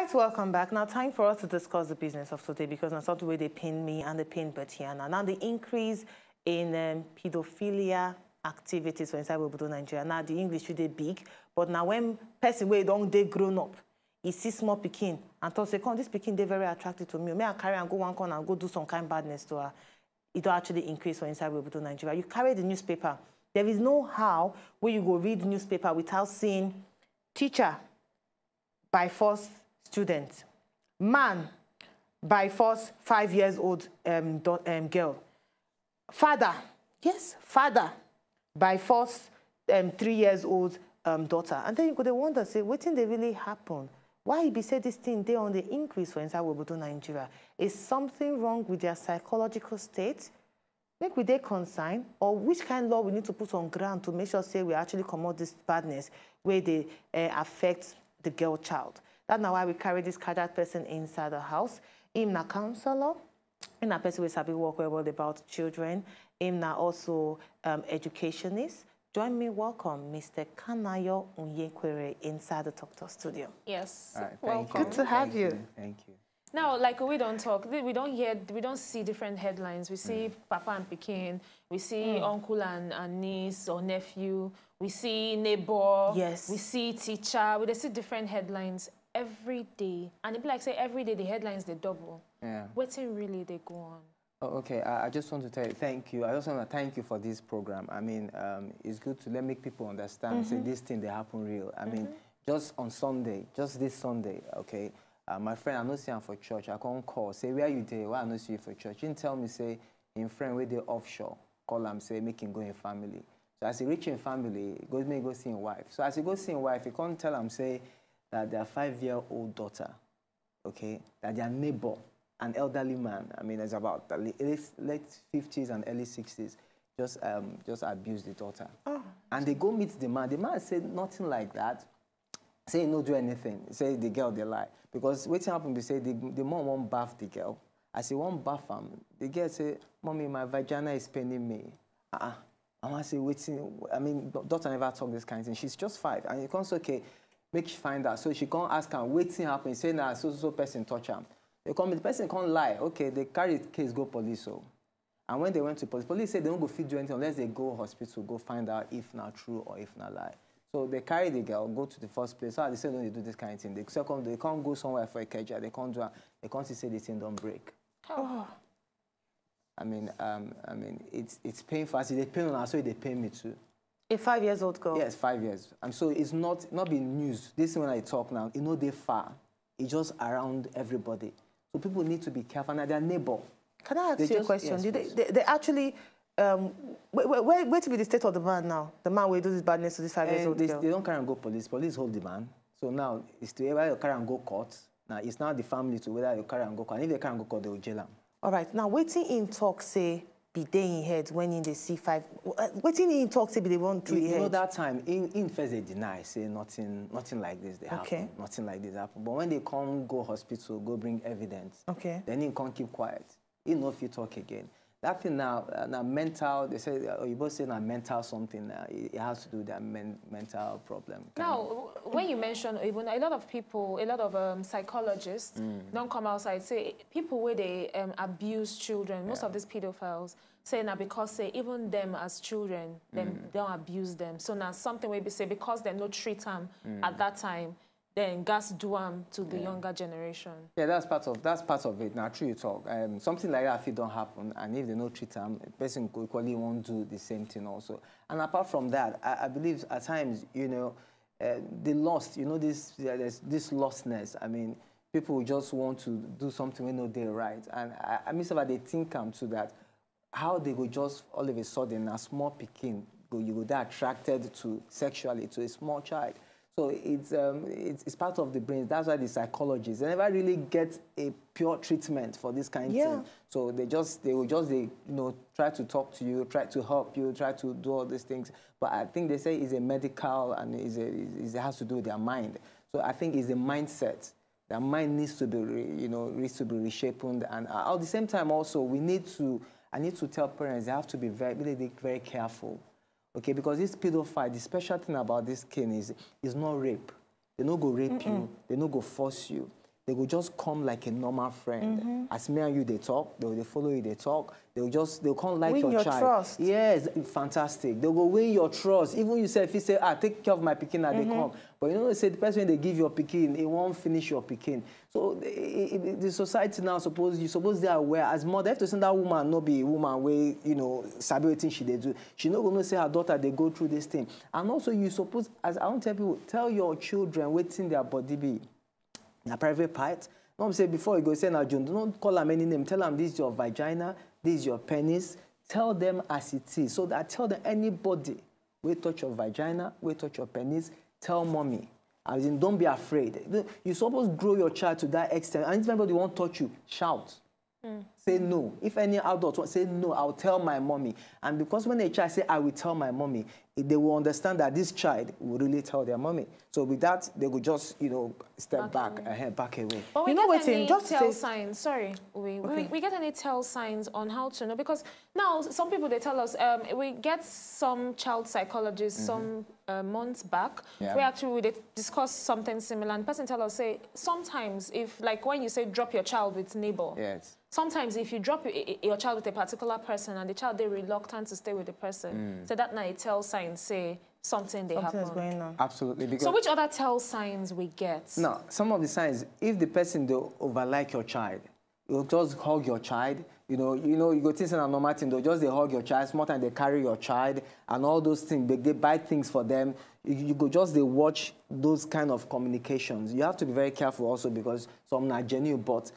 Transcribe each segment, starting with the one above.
right, welcome back. Now, time for us to discuss the business of today because that's not the way they pain me and they pain Betiana. Now, the increase in pedophilia activities for inside Obodo, Nigeria. Now, the English should be big, but now when person where don't they grown up, he sees small pikin and thought, say, come, this pikin they very attracted to me. May I carry and go one corner and go do some kind of badness to her? It will actually increase for inside Obodo, Nigeria. You carry the newspaper. There is no how where you go read the newspaper without seeing teacher by force student, man by force 5 years old girl, father, yes, father by force 3 years old daughter. And then you go, they wonder, say, what thing they really happen? Why be say this thing they on the increase for inside Obodo, Nigeria? Is something wrong with their psychological state? Make we they consign, or which kind of law we need to put on ground to make sure say we actually come out this badness where they affect the girl child. That's now why we carry this cadred person inside the house. Him na counselor, him na person who sabi work well about children. Him na also educationist. Join me, welcome Mr. Kanayo Unyekwere inside the Talk Studio. Yes, right, welcome. Good to have you. Thank you. Now, like we don't talk, we don't see different headlines. We see Papa and Pekin, we see uncle and niece or nephew, we see neighbor, yes, we see teacher. We see different headlines every day, and it be like say every day the headlines they double. Yeah. What's really they go on? Oh, okay, I just want to tell you thank you. I just want to thank you for this program. I mean, it's good to make people understand. Say this thing they happen real. I mean, just on Sunday, just this Sunday, okay. My friend, I know see him for church. I can't call. Say, where you there? Why I know see you for church? He didn't tell me, say, in friend where they offshore. Call him, say, make him go in family. So as he reach in family, he goes, go see his wife. So as he goes see his wife, he can't tell him, say, that their 5-year-old daughter, okay, that their neighbor, an elderly man, I mean, it's about the late 50s and early 60s, just abused the daughter. Oh. And they go meet the man. The man said nothing like that. Say he no do anything. Say the girl they lie. Because what happened, they say the mom won't bath the girl. As he won't bath him, the girl say, Mommy, my vagina is paining me. I want to say, waiting. I mean, daughter never talk this kind of thing. She's just 5. And you can't say, okay, make she find out. So she can't ask her, waiting happen. Say, nah, so person touch him. They come, the person can't lie. Okay, they carry the case, go police. So. And when they went to police said they don't go fit do anything unless they go hospital, go find out if not true or if not lie. So they carry the girl, go to the first place. So they say, no, they do this kind of thing. They second, they can't go somewhere for a keja. They can't do it. They can't say the thing don't break. Oh. I mean, it's painful. As they pay on us, so they pay me too. A 5-year-old girl? Yes, 5 years. And so it's not being news. This is when I talk now. You know, they far. It's just around everybody. So people need to be careful. Now, their neighbor. Can I ask you a question? Yes, they actually... where to be the state of the man now? The man will do this badness to this 5-year-old girl. They don't carry and go police. Police hold the man. So now it's to whether you carry and go court. Now it's now the family to whether you carry and go court. And if they carry and go court, they will jail them. All right. Now waiting in talk say be there in head when in the C5. Waiting in talk say be they want to head. You know that time in first they deny say nothing like this they happen. Nothing like this happen. But when they can't go hospital, go bring evidence. Okay. Then he can't keep quiet. He know if you talk again. That thing now mental, they say, you both say mental something, it has to do with their mental problem. Now, when you mention, even a lot of people, a lot of psychologists don't come outside, say people where they abuse children, most of these pedophiles, say now because say even them as children, them don't abuse them. So now something where they say because they no treat them at that time, then gas do them to the younger generation. Yeah, that's part of it. Now, true you talk. Something like that if it don't happen, and if they don't treat them, the person equally won't do the same thing also. And apart from that, I believe at times, you know, the lost, you know, there's this lostness. I mean, people just want to do something when they're right. And I mean, so that they think to that, how they go just all of a sudden, a small Pekin, you go that attracted to sexually to a small child. So it's part of the brain. That's why the psychologists, they never really get a pure treatment for this kind of thing. So they will just you know, try to talk to you, try to help you, try to do all these things. But I think they say it's a medical and it has to do with their mind. So I think it's a mindset. Their mind needs to be, needs to be reshaped. And at the same time also, I need to tell parents they have to be very careful. Okay, because this pedophile, the special thing about this kin is not rape. They don't go rape you. They don't go force you. they will just come like a normal friend. As me and you, they talk, they follow you, they talk. They'll come like win your child. Trust. Yes, fantastic. They'll go win your trust. Even you say, if you say, take care of my pikin, and they come. But you know, they say the person they give your pikin, it won't finish your pikin. So the society now, you suppose they are aware. As mother, have to send that woman, not be a woman where, you know, sabi wetin she they do. She not going to say her daughter, they go through this thing. And also you suppose, as I want to tell people, tell your children waiting their body be. A private part. Don't say before you go say now, John, do not call them any name. Tell them this is your vagina, this is your penis. Tell them as it is. So that tell them anybody will touch your vagina, will touch your penis, tell mommy. As in, don't be afraid. You're supposed to grow your child to that extent. And if anybody won't touch you, shout. Say no. If any adult wants, say no, I'll tell my mommy. And because when a child say, I will tell my mommy, they will understand that this child will really tell their mommy. So with that, they will just, you know, step back away. But we you know get any just tell signs, sorry, we get any tell signs on how to know? Because now some people, they tell us, we get some child psychologists some months back, we actually discuss something similar, and the person tell us, say, sometimes if, like when you say drop your child with neighbor, sometimes if you drop your child with a particular person and the child, they're reluctant to stay with the person, so that night tell signs say something happen. Is going on. Absolutely. Because so which other tell signs we get? No, some of the signs, if the person they overlike your child, you'll just hug your child. You go things in a normal thing, they'll just they hug your child, small time they carry your child and all those things, they buy things for them. You go just they watch those kind of communications. You have to be very careful also because some are genuine, but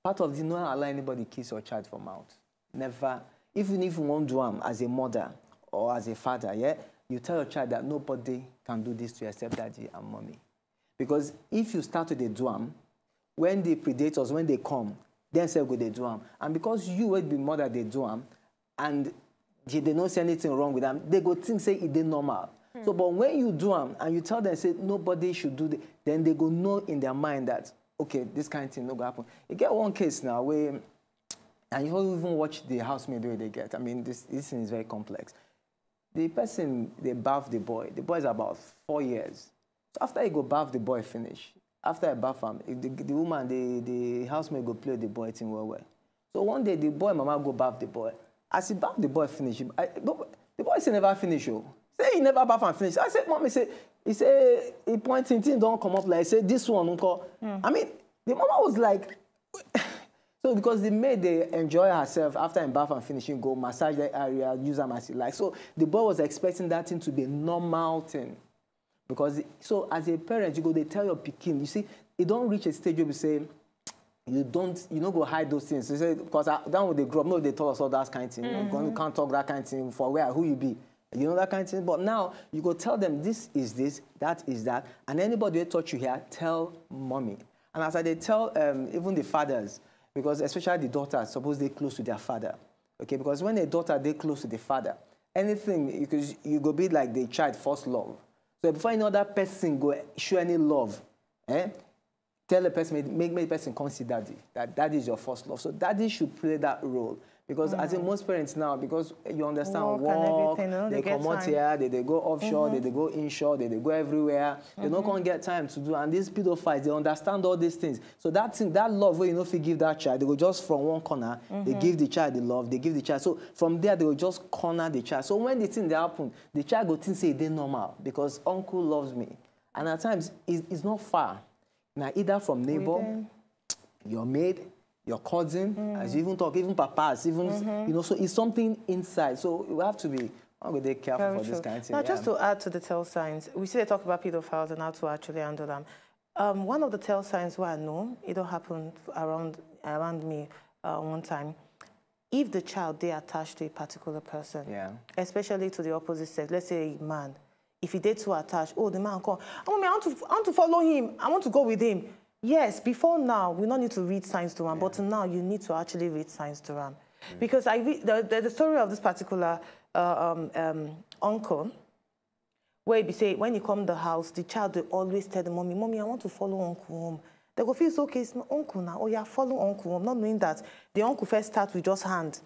part of the not allow anybody kiss your child from mouth. Never. Even if you won't do them as a mother or as a father, you tell your child that nobody can do this to you except daddy and mommy. Because if you start to do them, when the predators, when they come, then say go they do them. And because you will be mother, they do them, and they don't see anything wrong with them, they go think say it is normal. So, but when you do them and you tell them say nobody should do this, then they go know in their mind that okay, this kind of thing no go happen. You get one case now where, and you don't even watch the housemaid the way they get. I mean, this thing is very complex. The person, they bath the boy. The boy is about 4 years. So after he go bath the boy finish, after I bath him, the woman, the housemaid go play the boy thing well. So one day, the boy mama go bath the boy. As he bath the boy finish, the boy say never finish. Say he never bath and finish. I said, mommy, he pointing, thing don't come up like, say this one, uncle. I mean, the mama was like, so because the maid, they enjoy herself after in bath and finishing, go massage the area, use them as you like. So the boy was expecting that thing to be a normal thing. Because, so as a parent, you go, they tell your pikin, you see, it don't reach a stage where you say, you don't go hide those things. You say, because down when they grow up, no, they tell us all that kind of thing. You can't talk that kind of thing for who you be. You know that kind of thing? But now, you go tell them, this is this, that is that, and anybody who touch you here, tell mommy. And as they tell even the fathers, because especially the daughters, suppose they're close to their father. Okay, because when a daughter, they're close to the father, anything, because you go be like the child first love. So before any other person go show any love, tell the person, make the person consider that daddy is your first love. So daddy should play that role. Because I think most parents now, because you understand work, they come out here, they go offshore, they go inshore, they go everywhere. They don't come get time to do. And these pedophiles, they understand all these things. So that thing, that love where you know if you give that child, they go just from one corner, they give the child the love, they give the child. So from there, they will just corner the child. So when the thing they happen, the child will think say they're normal because uncle loves me. And at times, it's not far. Now, either from neighbor, your maid, your cousin, as you even talk, even papas, even, so it's something inside. So you have to be careful for this kind of thing. Now, just to add to the tell signs, we see they talk about pedophiles and how to actually handle them. One of the tell signs where I know, it don't happen around me one time, if the child, they attached to a particular person, especially to the opposite sex, let's say a man, if he did too attached, the man come, oh, I want to follow him, I want to go with him. Yes, before now, we don't need to read signs to him, but now you need to actually read signs to him. Because there's the story of this particular uncle, where he say, when he come to the house, the child will always tell the mommy, I want to follow uncle home. They go feel, okay, it's my uncle now. Oh, yeah, follow uncle home. Not knowing that the uncle first starts with just hand.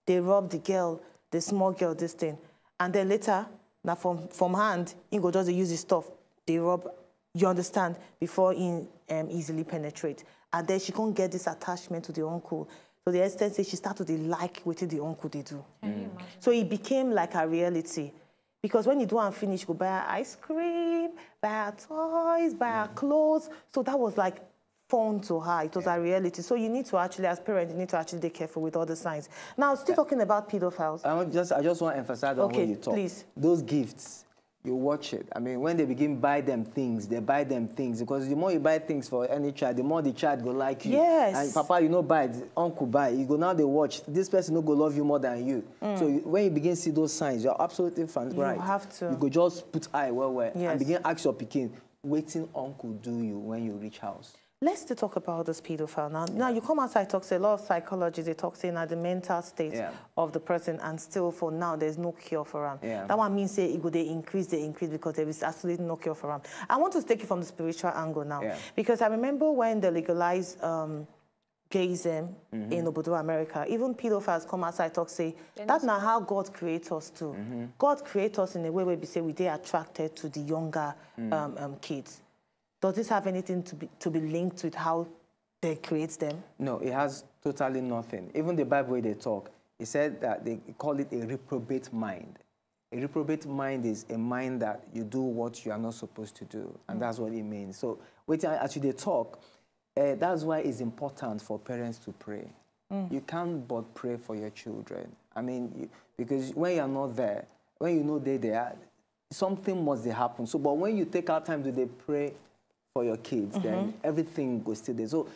They rub the girl, the small girl, this thing. And then later, now from hand, he go just use his stuff. They rub You understand? Before he easily penetrate. And then she can't get this attachment to the uncle. So the extent say she started to like what the uncle they do. So it became like a reality. Because when you do and finish, you go buy her ice cream, buy her toys, buy her clothes. So that was like fun to her. It was a reality. So you need to actually, as parents, you need to actually be careful with all the signs. Now, still talking about pedophiles. I just want to emphasize on when you talk. Please. Those gifts. You watch it. I mean, when they begin buy them things, they buy them things. Because the more you buy things for any child, the more the child go like you. Yes. And Papa, you know, buy, uncle buy. You go now, they watch. This person no go love you more than you. So when you begin to see those signs, you're absolutely fine. You have to. You go just put eye where Yes. and begin ask your pikin, waiting uncle do you when you reach house. Let's still talk about this pedophile now. Now, you come outside, talk to a lot of psychologists, they talk saying at the mental state of the person, and still for now, there's no cure for them. That one means say they increase because there is absolutely no cure for them. I want to take it from the spiritual angle now, because I remember when they legalized gayism in Obodo America, even pedophiles come outside, talk say, that's not how God creates us too. God creates us in a way where we say we are attracted to the younger kids. Does this have anything to be linked with how they create them? No, it has totally nothing. Even the Bible, where they talk, it said that they call it a reprobate mind. A reprobate mind is a mind that you do what you are not supposed to do, and that's what it means. So, as they talk, that's why it's important for parents to pray. You can't but pray for your children. I mean, because when you're not there, when you know they're there, something must happen. So, but when you take out time to pray for your kids, then everything goes still there. So,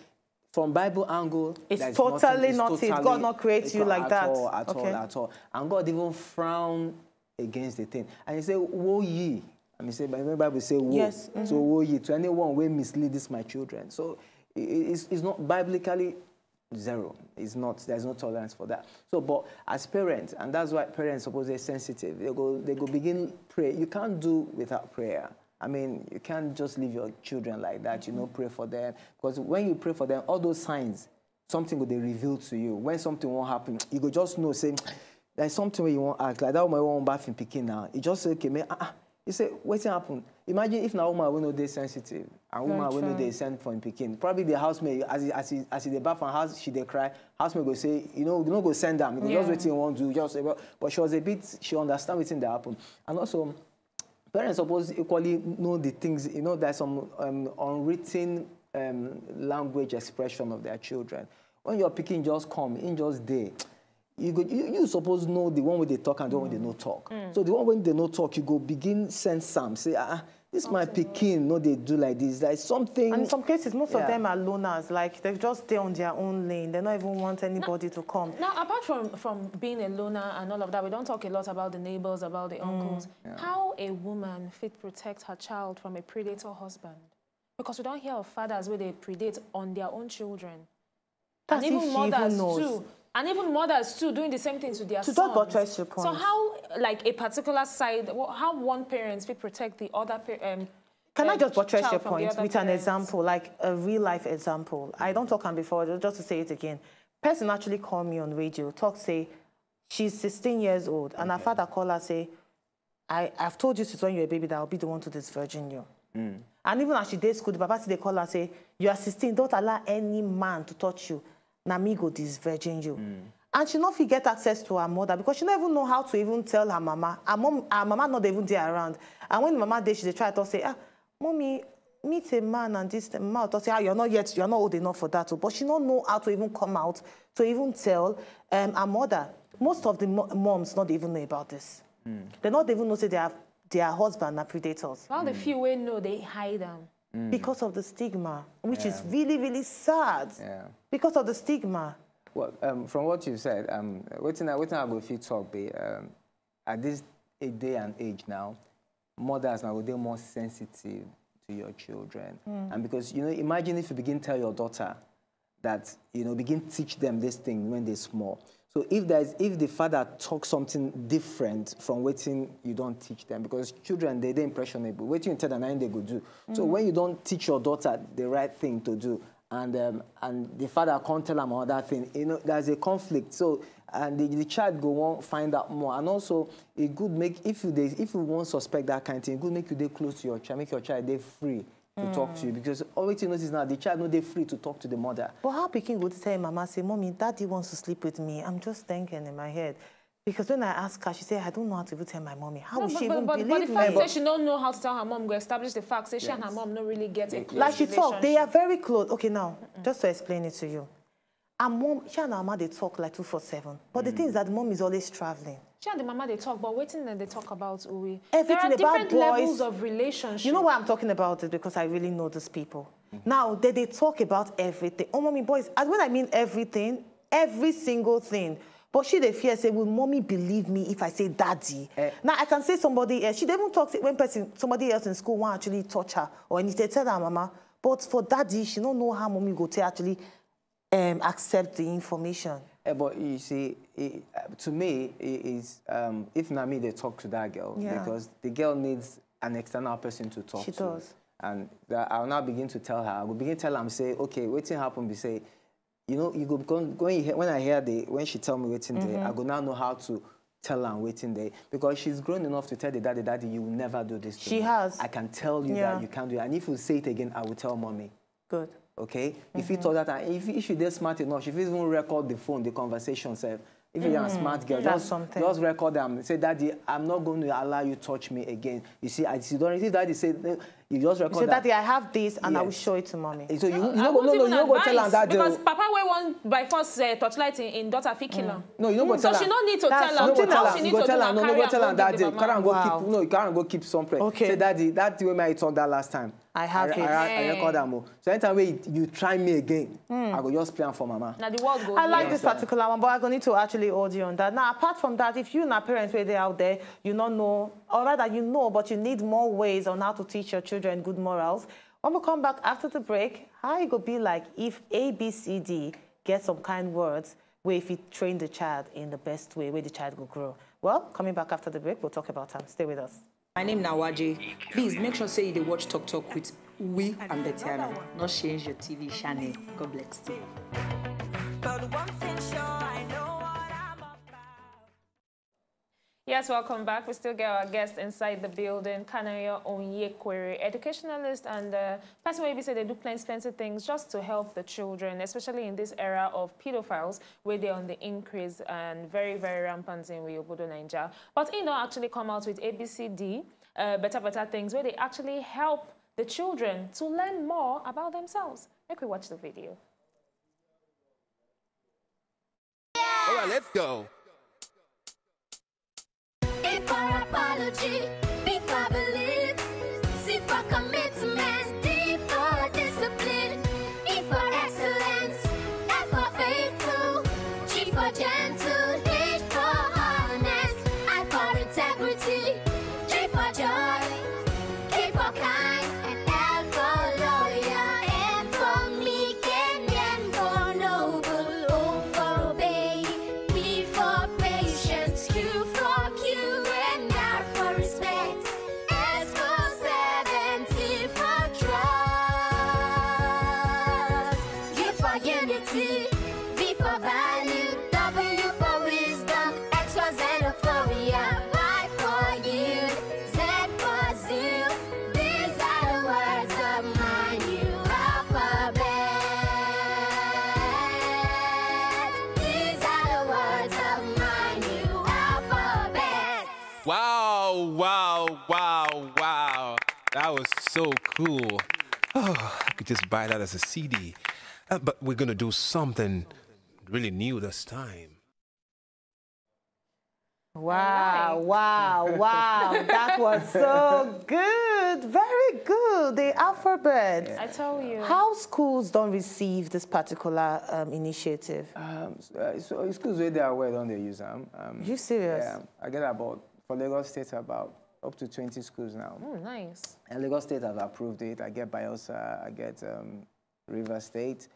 from Bible angle, it's totally not it. God not create you like that. At all. And God even frown against the thing. And he said, woe ye. I mean, the Bible say, woe. Yes. So, woe ye to anyone who mislead this my children. So, it's not biblically zero. It's not. There's no tolerance for that. So, but as parents, and that's why parents suppose they're sensitive. They go begin pray. You can't do without prayer. I mean, you can't just leave your children like that, you know, pray for them. Because when you pray for them, all those signs, something will be revealed to you. When something won't happen, you go just know, say, there's something where you won't act. Like that woman won't bath in Peking now. You just say, okay, man, you say, what's happened? Imagine if now woman will know they're sensitive, and woman will know they send for in Peking. Probably the housemaid, as he the bath and house, she they cry, housemaid go say, you know go send them. You just waiting won't do, just say, but she was a bit, she understand what's in that happen. And also, parents suppose equally know the things, you know, there's some unwritten language expression of their children. When your picking just come, in just day, you suppose know the one where they talk and the one where they no talk. So the one when they no talk, you go begin send some, say, this my Peking, no, they do like this. There's something. And in some cases, most of them are loners. Like, they just stay on their own lane. They don't even want anybody to come. Now, apart from being a loner and all of that, we don't talk a lot about the neighbors, about the uncles. How a woman fit protect her child from a predator husband? Because we don't hear of fathers where they predate on their own children. That's and even mothers too. And even mothers too doing the same thing to their sons. To buttress your point. So how, like a particular side, how one parent will protect the other parent? Can I just buttress your point with an example, like a real life example? I don't talk on before, just to say it again. Person actually called me on radio, say, she's 16 years old, and her father called her, say, I've told you since when you're a baby that I'll be the one to disvirgin you. And even as she did school, the papa they call her, say, you are 16, don't allow any man to touch you. Na me go disvirgin you. And she not get access to her mother because she don't even know how to even tell her mama. Her mama not even there around. And when mama did, she try to say, mommy, meet a man and this mouth. I say, you're not old enough for that. But she don't know how to even come out to even tell her mother. Most of the moms not even know about this. They not even know say their husband are predators. Well, the few we know, they hide them. Because of the stigma, which is really, really sad. Because of the stigma. Well, from what you said, what I go if you talk, at this day and age now, mothers now they're more sensitive to your children, and because imagine if you begin to tell your daughter that begin to teach them this thing when they're small. So if the father talks something different from what you don't teach them, because children they're impressionable. What you tell them, they go do. So when you don't teach your daughter the right thing to do, and the father can't tell them another thing, there's a conflict. So and the child go on find out more, and also it could make if you want to suspect that kind of thing, it could make you they close to your child, make your child they free. to talk to you, because always you notice now the child not they free to talk to the mother. But how Peking would say, Mama, say, Mommy, Daddy wants to sleep with me. I'm just thinking in my head. Because when I ask her, she said, I don't know how to even tell my mommy. How will she even believe me? But the fact that she don't know how to tell her mom, go establish the fact, say she and her mom don't really get a close like she relationship. talk, they are very close. Okay, now, just to explain it to you. Her mom, she and her mama, they talk like 2-4-7. But the thing is that the mom is always traveling. She and the mama, they talk, but waiting and they talk about Uwe. Everything there are about different boys, levels of relationship. You know why I'm talking about it? Because I really know these people. Now, they talk about everything. Oh, mommy, boys, and when I mean everything, every single thing. But she, they fear, say, will mommy believe me if I say daddy? Now, I can say somebody else. She didn't talk to when somebody else in school won't actually touch her or anything, tell her mama. But for daddy, she don't know how mommy go to actually accept the information. But you see, to me, if not me, they talk to that girl. Because the girl needs an external person to talk to. She does. And I'll now begin to tell her. I will begin to tell her, say, okay, waiting happen, we say, you know, you go when I hear when she tell me waiting there, I go now know how to tell her I'm waiting there, because she's grown enough to tell the daddy, you will never do this to me. She has. I can tell you that you can't do it. And if you say it again, I will tell mommy. Good. Okay? If you told that, and if she's there smart enough, if you even record the phone, the conversation, say, if you're a smart girl, just record them. Say, Daddy, I'm not going to allow you to touch me again. You see, Daddy said, you just record that. Daddy, I have this, and I will show it to mommy. So you don't go tell her that. Because Papa will want by force touchlight in daughter fit kill her. No, you don't go tell her. So she don't need to tell her. You go tell her. No, go tell her that day. You can't go keep some prayer. Okay. Say, Daddy, that way I talked that last time. I have it. I record that more. So anytime you try me again, I go just plan for mama. Now the world goes. I like this particular one, but I'm going to need to actually audio on that. Now, apart from that, if you and our parents were there out there, you don't know, or rather you know, but you need more ways on how to teach your children good morals. When we come back after the break, how it could be like if ABCD get some kind words where if you train the child in the best way, where the child will grow. Well, coming back after the break, we'll talk about them. Stay with us. My name is Naija. Please make sure say you watch Talk Talk with we and Betiana. Not change your TV channel. God bless you. But one thing sure, I know what I'm about. Yes, welcome back. We still get our guest inside the building, Kanayo Onyekwere, educationalist and person where we say they do plenty things just to help the children, especially in this era of pedophiles, where they're on the increase and very, very rampant in Naija. But you know, actually come out with ABCD, better things, where they actually help the children to learn more about themselves. Make we watch the video. All right, let's go. A for apology, B for belief, C for commitment, D for discipline, E for excellence, F for faithful, G for gentle, H for honest, I for integrity, J for joy, K for kind, and L for loyal, M for meek, and N for noble, O for obey, P for patience, Q for cute, and R for respect, S for 70 for trust, U for unity, V for value, W for wisdom, X for xenophobia, Y for youth, Z for zeal. These are the words of my new alphabet. These are the words of my new alphabet. Wow, wow, wow, wow. That was so cool. Oh, I could just buy that as a CD. But we're going to do something really new this time. Wow, wow. That was so good. Very good. The alphabet. I tell you. How schools don't receive this particular initiative? So schools where they are aware, don't they use them? You serious? Yeah, I get about, for Lagos State, about up to 20 schools now. Oh, nice. And Lagos State have approved it. I get Bayelsa, I get River State.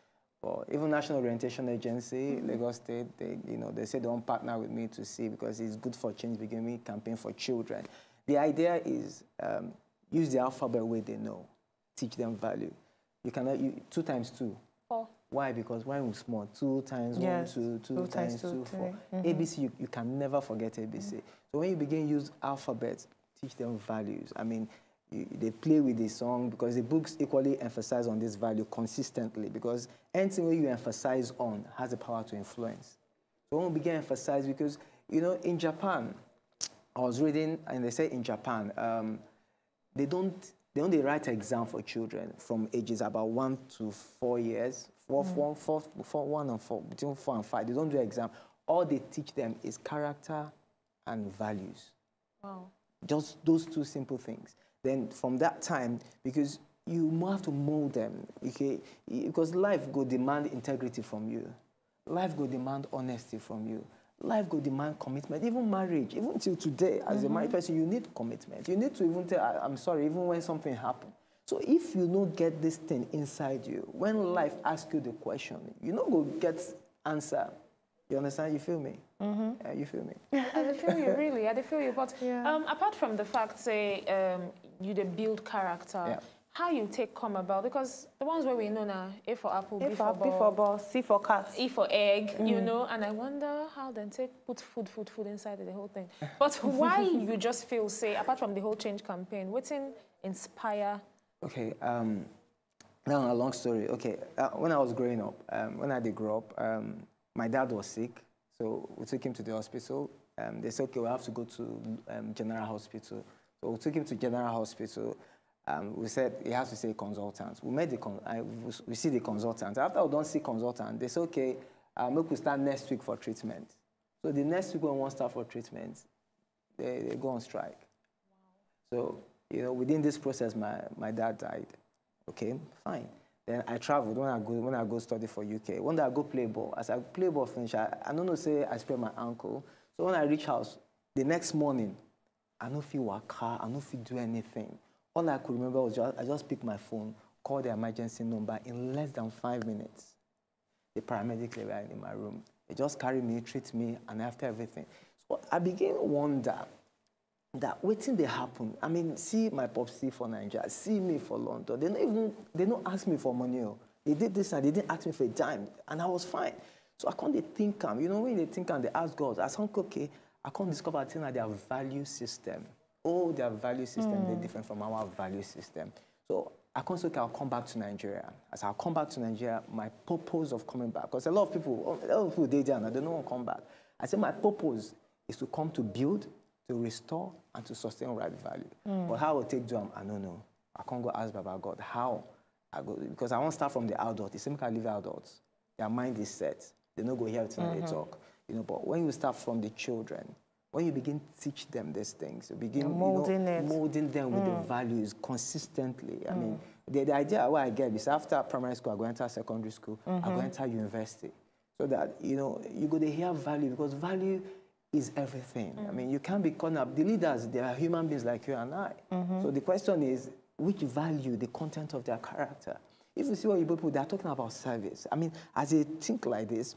But even National Orientation Agency, Lagos State, they say they don't partner with me to see, because it's good for change beginning campaign for children. The idea is use the alphabet where they know, teach them value. You cannot 2 times 2. 4. Why? Because when we small, 2 times 1, 2, 2 times 2, 4. ABC, you can never forget ABC. So when you begin to use alphabet, teach them values. I mean, they play with the song, because the books equally emphasize on this value consistently, because anything where you emphasize on has the power to influence. So when we begin to emphasize, because, you know, in Japan, I was reading, and they say in Japan, they only write exam for children from ages about 1 to 4 years, between 4 and 5. They don't do exam. All they teach them is character and values. Wow. Just those two simple things. Then from that time, because you have to mold them, okay? Because life will demand integrity from you. Life will demand honesty from you. Life will demand commitment. Even marriage, even till today, as a married person, you need commitment. You need to even tell, I'm sorry, even when something happens. So if you don't get this thing inside you, when life asks you the question, you don't go get answer. You understand? You feel me? You feel me? I feel you, really. I feel you. But apart from the fact, say, you build character, how you take come about? Because the ones where we know now, A for apple, B for ball, C for cat, E for egg, you know, and I wonder how then put food inside of the whole thing. But why you just feel, say, apart from the whole change campaign, what's inspire? Okay, now a long story. Okay, when I was growing up, when I did grow up, my dad was sick, so we took him to the hospital. They said, okay, we have to go to General Hospital. So we took him to General Hospital. We said he has to see a consultant. We met we see the consultant. After we don't see consultant, they said, okay, we could start next week for treatment. So the next week when we want to start for treatment, they go on strike. Wow. So, you know, within this process, my dad died. Okay, fine. Then I traveled when I go study for UK. One day I go play ball. As I play ball finish, I don't know, say I sprained my ankle. So when I reach house, the next morning, I don't feel waka, I don't feel do anything. All I could remember was I just picked my phone, called the emergency number in less than 5 minutes. The paramedic were in my room. They just carried me, treat me, and after everything. So I began to wonder that waiting they happen. I mean, see my popsy for Naija, see me for London. They don't ask me for money. They did this and they didn't ask me for a dime, and I was fine. So I can't think, you know, when they think and they ask God, I think, okay, I can't discover things like their value system. Oh, their value system is different from our value system. So I can't say, okay, I'll come back to Nigeria. As I'll come back to Nigeria, my purpose of coming back, because a lot of people they don't want to come back. I say my purpose is to come to build, to restore, and to sustain right value. But how I will take them, I don't know. I can't go ask Baba God how I go, because I want to start from the adult. It's same I leave adults. Their mind is set. They don't go here till they talk. You know, but when you start from the children, when you begin to teach them these things, you begin molding them with the values consistently. I mean, the idea what I get is after primary school, I go enter secondary school, I go enter university. So that, you know, you go to hear value, because value is everything. I mean, you can't be caught up. The leaders, they are human beings like you and I. So the question is, which value, the content of their character? If you see what people, they're talking about service. I mean, as they think like this,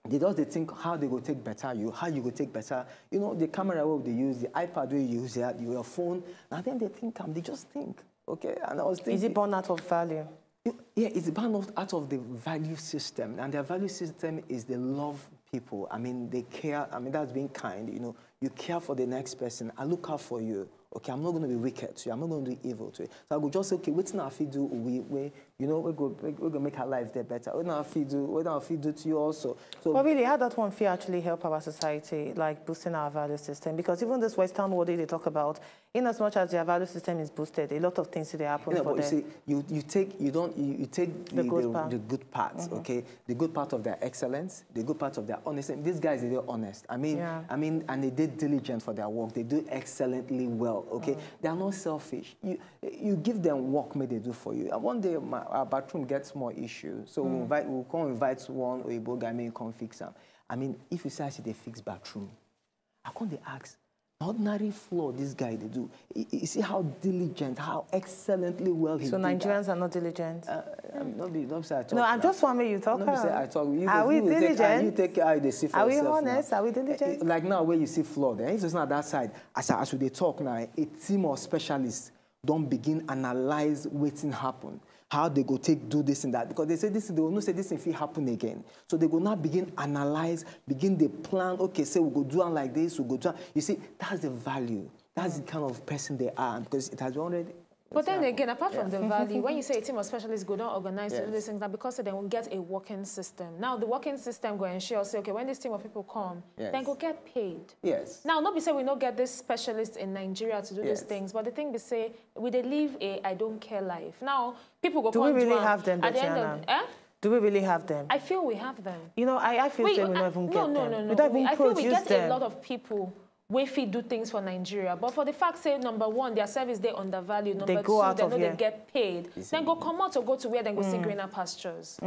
they think how they go take better you, how you go take better, you know, the camera where they use, the iPad where you use, your phone, and then they just think, okay? And I was thinking, is it born out of value? Yeah, it's born out of the value system, and their value system is they love people. I mean, they care. I mean, that's being kind. You know, you care for the next person. I look out for you. Okay, I'm not going to be wicked to you. I'm not going to do evil to you. So I go just say, okay, what's now if you do? We you know, we're going to make our life there better. What now if you do to you also? So, but really, how that one feel actually help our society, like boosting our value system? Because even this Western world they talk about, in as much as their value system is boosted, a lot of things they happen for them. You see, you take the good parts, okay, the good part of their excellence, the good part of their honesty. These guys, they're honest. I mean, and they did diligent for their work. They do excellently well. Okay, they are not selfish. You give them work, may they do for you. And one day our bathroom gets more issues, so we'll come invite one Oyibo guy, may come fix them. I mean, if you say I see they fix bathroom, I can't they ask. Ordinary floor, this guy they do. You see how diligent, how excellently well he did. So Nigerians are not diligent. Don't say I talk. No, I'm just wondering you talk. Don't say I talk. Are we diligent? You take care they see for yourself. Are we honest? Now. Are we diligent? Like now, where you see floor, there. If it's not that side, as we talk now, a team of specialists don't begin analyze what's happen. How they go do this and that, because they say this, they will not say this if it happen again. So they go now begin analyze, begin the plan. Okay, say we go do it like this, we go do. You see, that's the value. That's the kind of person they are, because it has already... But then again, apart from the value, when you say a team of specialists go down organize to do these things, now because they will get a working system. Now the working system go ensure, say, okay, when this team of people come, then go get paid. Yes. Now, not be say we not get this specialist in Nigeria to do these things, but the thing be say, we they live a I don't care life. Now, people go do we really have them, at the end of, Do we really have them? I feel we have them. You know, I feel we don't even get them. No. We don't even I feel we get them. a lot of people we fit do things for Nigeria, but for the fact, say, number one, their service they undervalued. Number they go two, out they of know here. they get paid. Then go come out or go to where they go see greener pastures.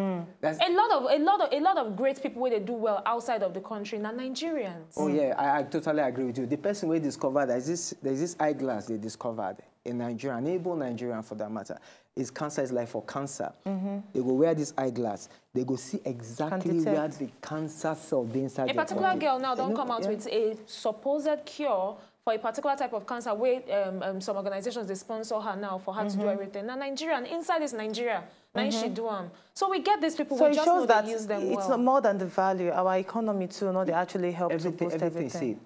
That's a lot of great people where they do well outside of the country, not Nigerians. Oh yeah, I totally agree with you. The person we discovered there's this eyeglass they discovered in Nigeria, an able Nigerian for that matter. Is cancer is like for cancer. They go wear this eyeglass. They go see exactly where the cancer cell be inside. A particular girl now don't come out with a supposed cure for a particular type of cancer where some organizations they sponsor her now for her to do everything. Now Nigerian inside is Nigeria. Now she do them. So we get these people. So we just know that they use them it's not more than the value. Our economy too. No, they actually help to boost everything. See,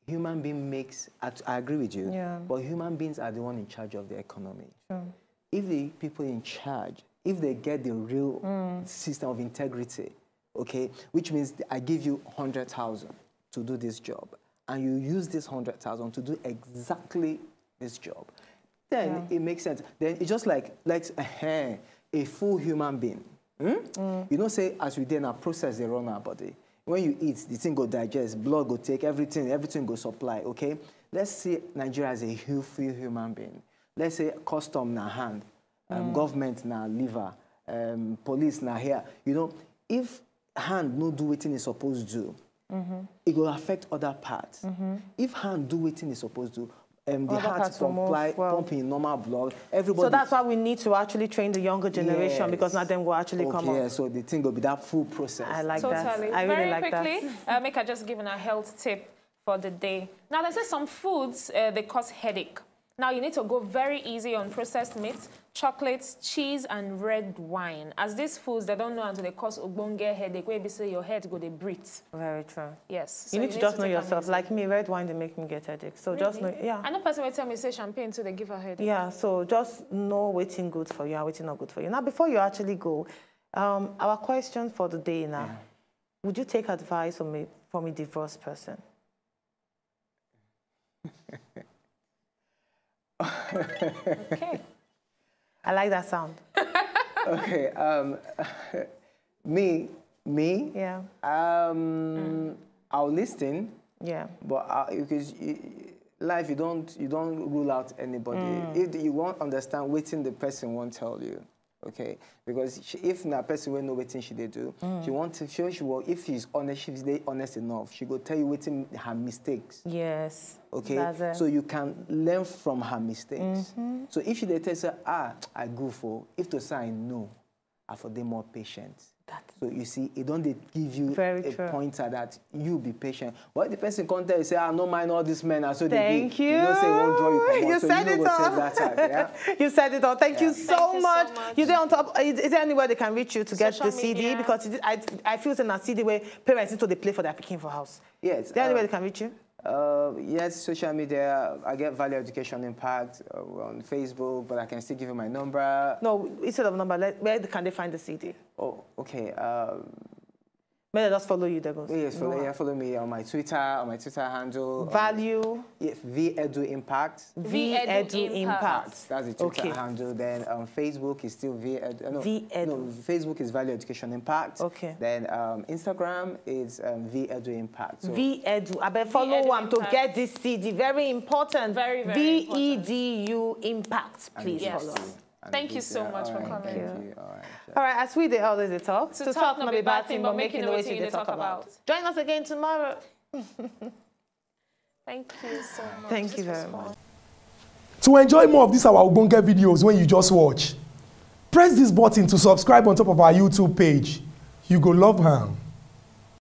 human being makes. I agree with you. Yeah. But human beings are the one in charge of the economy. Sure. If the people in charge, if they get the real system of integrity, okay, which means I give you 100,000 to do this job, and you use this 100,000 to do exactly this job, then it makes sense. Then it's just like a full human being. You know, say as we did a process they run our body. When you eat, the thing go digest, blood go take, everything go supply, okay? Let's see Nigeria as a full human being. Let's say custom na hand, government na liver, police na here. You know, if hand no do what it's supposed to do, it will affect other parts. If hand do what it's supposed to, the heart pumping normal blood. Everybody. So that's why we need to actually train the younger generation because now them will actually come up. Yeah, so the thing will be that full process. I like that. I really like that. Very quickly, make I just give a health tip for the day. Now, there's some foods they cause headache. Now, you need to go very easy on processed meats, chocolates, cheese, and red wine. As these foods, they don't know until they cause ubonge headache, where you say your head go, they breathe. Very true. Yes. You need to just know yourself. Like me, red wine, they make me get headache. So really? Just know, yeah. I know person will tell me, say champagne, so they give her headache. Yeah, so just know waiting good for you and waiting not good for you. Now, before you actually go, our question for the day now, would you take advice from a divorced person? Okay. I like that sound. Okay. Me. Yeah. I'll listen. Yeah. But because life, you don't rule out anybody. If you won't understand waiting the person won't tell you. Okay, because if that person will know what she they do, she want to show she will. If she's honest, she's honest enough, she will tell you what her mistakes. Yes. Okay, so you can learn from her mistakes. So if she they tell her, I go for, if to say I know, I for them more patient. So you see, it don't give you a pointer that you be patient. What the person can't tell you, say, I don't mind all these men. So thank you. You don't say won't draw you from you so said you it all. That You said it all. Thank you so much. You there on top. Is there anywhere they can reach you to get the CD? Media. Because I feel it's in a CD where parents need to play for their picking for house. Yes. Is there anywhere they can reach you? Yes, social media. I get Value Education Impact on Facebook, but I can still give you my number. No, instead of number, where can they find the CD? Oh, okay. May they just follow you, they go. Yes, follow me on my Twitter handle. Value. Yes, VEdu Impact. VEdu Impact. That's the Twitter handle. Then Facebook is still VEdu. No, Facebook is Value Education Impact. Okay. Then Instagram is VEdu Impact. So VEdu. I bet follow one to get this CD. Very important. Very, very VEDU Impact. Please follow us. Thank you so much for coming. Thank you. All right, as we they always talk. To talk not be bad thing, but making the way they talk about. Join us again tomorrow. Thank you so much. Thank you very much. To enjoy more of these our Ubonge videos when you just watch, press this button to subscribe on top of our YouTube page. You go love her.